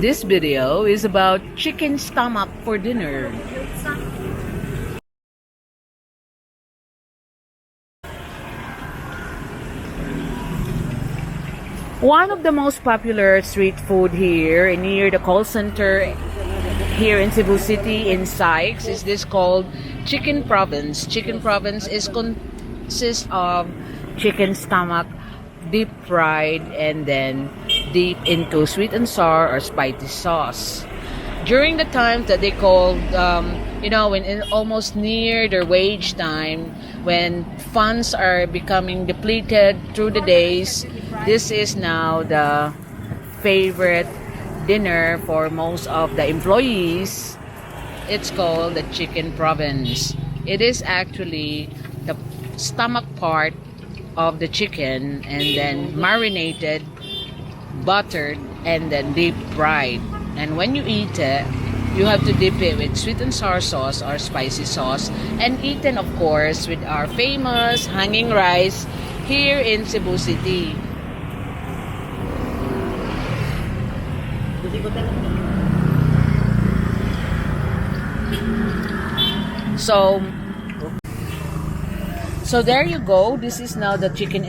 This video is about chicken stomach for dinner. One of the most popular street food here near the call center here in Cebu City in Sykes is this called chicken province. Chicken province consists of chicken stomach deep fried and then deep into sweet and sour or spicy sauce. During the time that they called, when almost near their wage time, when funds are becoming depleted through the days, this is now the favorite dinner for most of the employees. It's called the chicken province. It is actually the stomach part of the chicken and then marinated, buttered, and then deep fried. And when you eat it, you have to dip it with sweet and sour sauce or spicy sauce and eaten, of course, with our famous hanging rice here in Cebu City. So there you go. This is now the chicken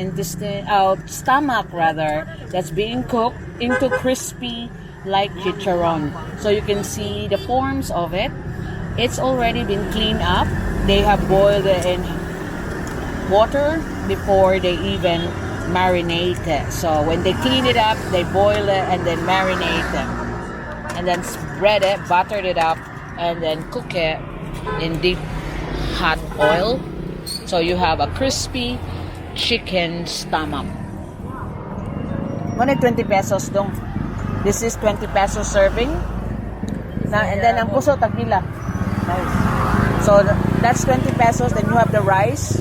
stomach rather, that's being cooked into crispy like chicharron. So you can see the forms of it. It's already been cleaned up. They have boiled it in water before they even marinate it. So when they clean it up, they boil it and then marinate them. And then spread it, buttered it up, and then cook it in deep hot oil. So you have a crispy chicken stomach. 120 pesos dong. This is 20 pesos serving. And then ang puso tagila. So that's 20 pesos. Then you have the rice.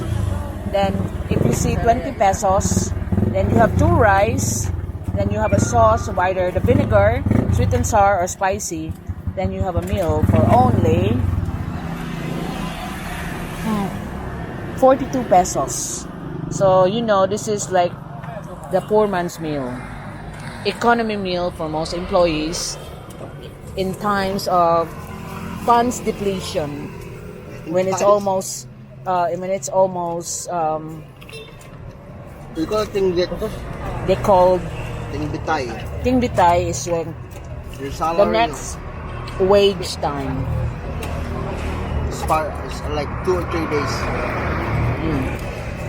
Then if you see 20 pesos, then you have 2 rice. Then you have a sauce of either the vinegar, sweet and sour, or spicy. Then you have a meal for only 42 pesos. So this is like the poor man's meal, economy meal for most employees in times of funds depletion, when it's almost we call it tingbit. They called Tingbitay. tingbitay is when Your the salary next wage time. is like 2 or 3 days.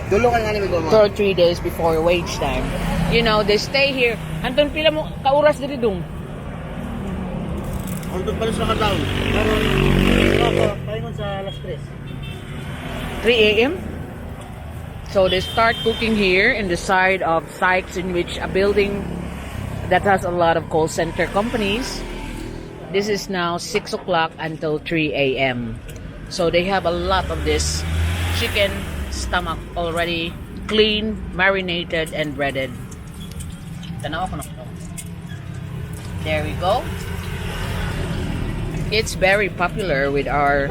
Dulo ka nga ni Migo mo. 2 or 3 days before wage time. They stay here. Anton, pila mo kauras diri dong? Antod pa rin sa kadaw. Paingon sa alas 3. 3 a.m. So they start cooking here in the side of Sykes, in which a building that has a lot of call center companies. This is now 6 o'clock until 3 a.m. So they have a lot of this chicken stomach already clean, marinated, and breaded. Tanaw ko na ito. There we go. It's very popular with our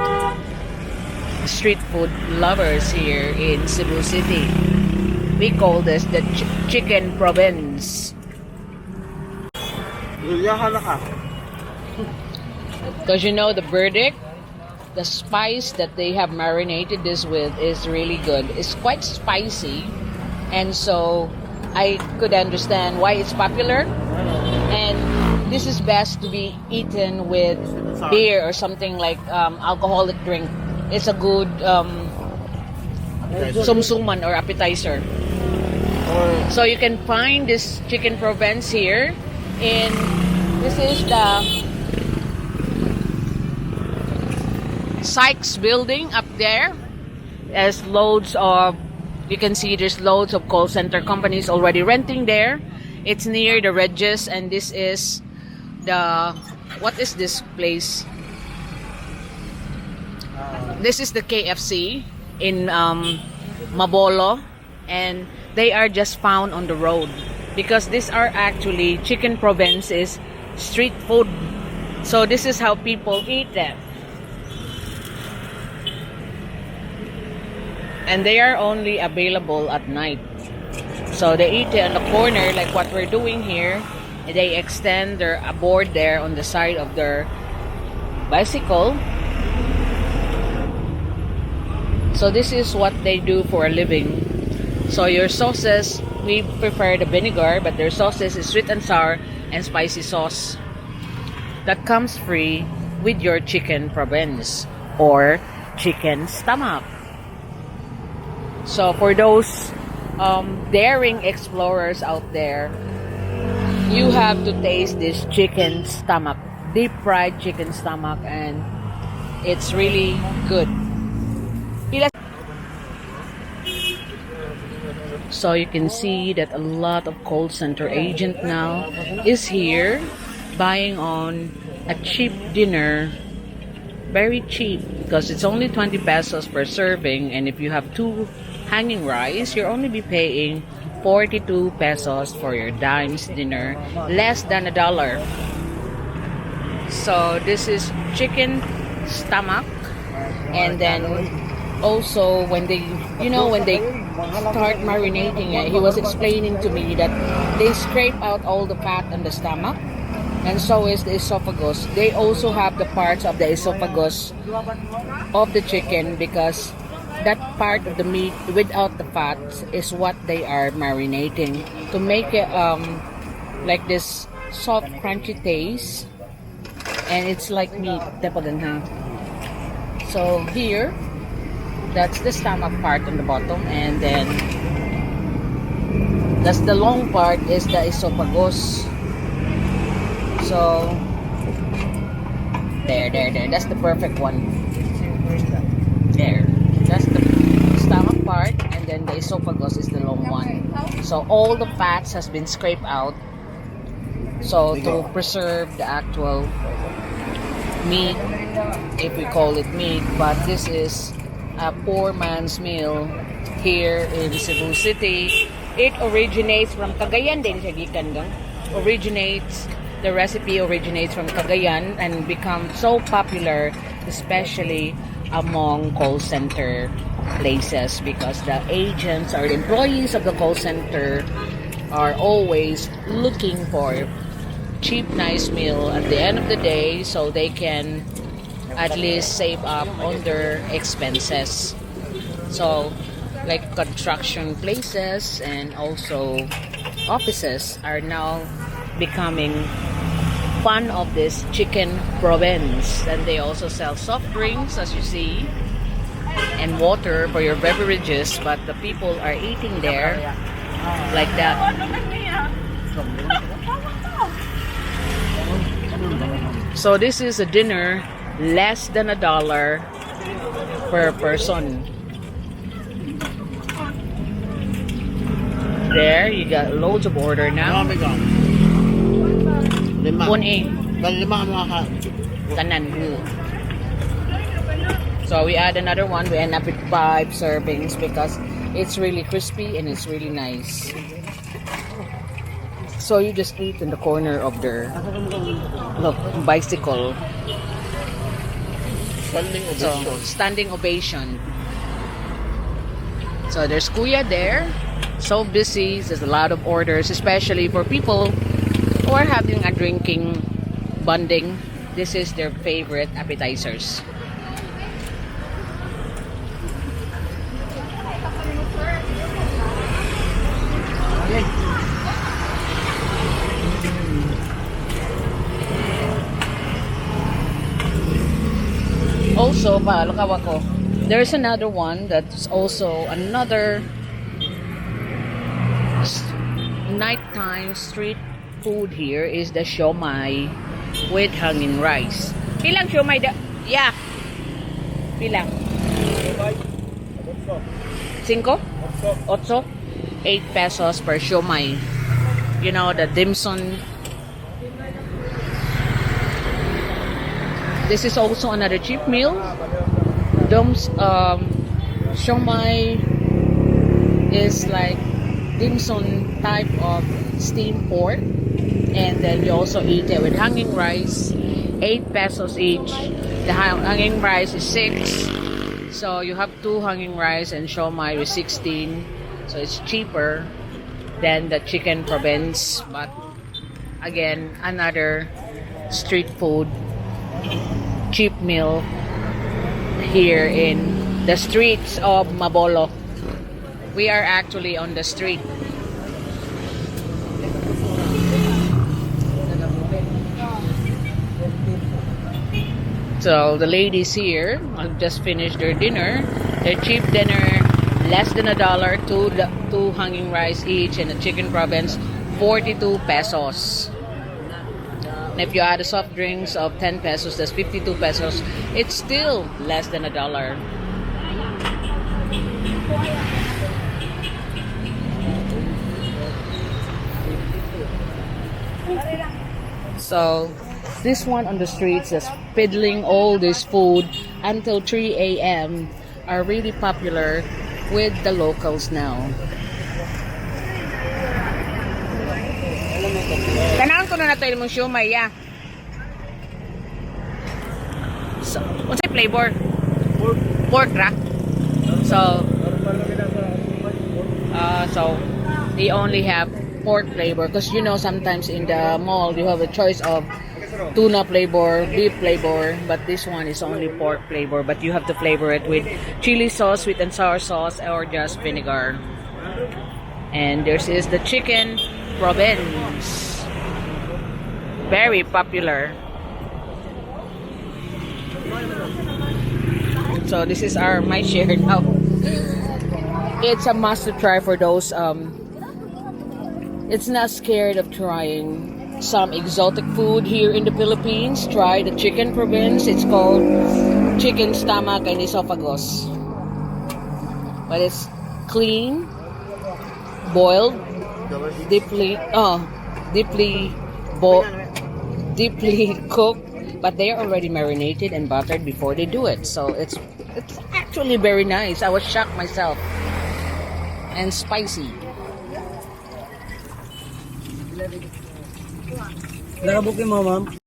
street food lovers here in Cebu City. We call this the chicken province. Because the verdict, the spice that they have marinated this with is really good. It's quite spicy, and so I could understand why it's popular. And this is best to be eaten with beer or something like alcoholic drink. It's a good sumsuman or appetizer. So you can find this chicken province here this is the Sykes building up there. There's you can see there's loads of call center companies already renting there. It's near the Regis, and this is what is this place? This is the KFC in Mabolo, and they are just found on the road because these are actually chicken provinces street food. So this is how people eat them. And they are only available at night. So they eat it on the corner like what we're doing here. They extend their a board there on the side of their bicycle. So this is what they do for a living. So your sauces, we prefer the vinegar, but their sauces is sweet and sour and spicy sauce. That comes free with your chicken province or chicken stomach. So for those daring explorers out there, you have to taste this chicken stomach, deep fried chicken stomach, and it's really good. So you can see that a lot of call center agent now is here buying on a cheap dinner, very cheap, because it's only 20 pesos per serving, and if you have 2 hanging rice, you'll only be paying 42 pesos for your dimes dinner, less than $1. So this is chicken stomach, and then also when they start marinating it, he was explaining to me that they scrape out all the fat on the stomach, and so is the esophagus. They also have the parts of the esophagus of the chicken, because that part of the meat without the fat is what they are marinating to make it like this soft crunchy taste, and it's like meat. So here, that's the stomach part on the bottom, and then that's the long part is the esophagus. So there, that's the perfect one. There, that's the stomach part, and then the esophagus is the long one. So all the fats has been scraped out, so to preserve the actual meat, if we call it meat. But this is a poor man's meal here in Cebu City. It originates from Cagayan din siya gikan gang. The recipe originates from Cagayan and become so popular, especially among call center places, because the agents or the employees of the call center are always looking for cheap, nice meal at the end of the day, so they can at least save up on their expenses. So like construction places and also offices are now becoming fan of this chicken province, and they also sell soft drinks, as you see, and water for your beverages, but the people are eating there like that. So this is a dinner less than $1 per person. There, you got loads of order now. Tanan. So we add another one. We end up with 5 servings because it's really crispy and it's really nice. So you just eat in the corner of their bicycle. Standing ovation. So there's Kuya there. So busy. There's a lot of orders, especially for people who are having a drinking bonding. This is their favorite appetizers. Also, there's another one that's also another nighttime street food here is the siomai with hanging rice. Pilang siomai da? Yeah. Pilang? 5? 8? 8 pesos per siomai. You know, the dim sum. This is also another cheap meal. Siomai is like dim sum type of steamed pork, and then you also eat it with hanging rice. 8 pesos each. The hanging rice is 6, so you have 2 hanging rice, and siomai is 16, so it's cheaper than the chicken province. But again, another street food cheap meal here in the streets of Mabolo. We are actually on the street. So the ladies here have just finished their dinner. Their cheap dinner, less than $1, two hanging rice each, and a chicken province, 42 pesos. And if you add the soft drinks of 10 pesos, that's 52 pesos. It's still less than $1. So this one on the streets is peddling all this food until 3 a.m. are really popular with the locals now. Tanawan ko na nato yung siomay, ya. So, what's the flavor? Pork ra. So they only have pork flavor because you know sometimes in the mall you have a choice of tuna flavor, beef flavor, but this one is only pork flavor, but you have to flavor it with chili sauce, sweet and sour sauce, or just vinegar. And this is the chicken province, very popular. So this is my share now. It's a must to try for those it's not scared of trying some exotic food here in the Philippines. Try the chicken province. It's called chicken stomach and esophagus, but it's clean, boiled, deeply cooked, but they are already marinated and buttered before they do it. So it's actually very nice. I was shocked myself, and spicy. Nakabukin mo, ma'am?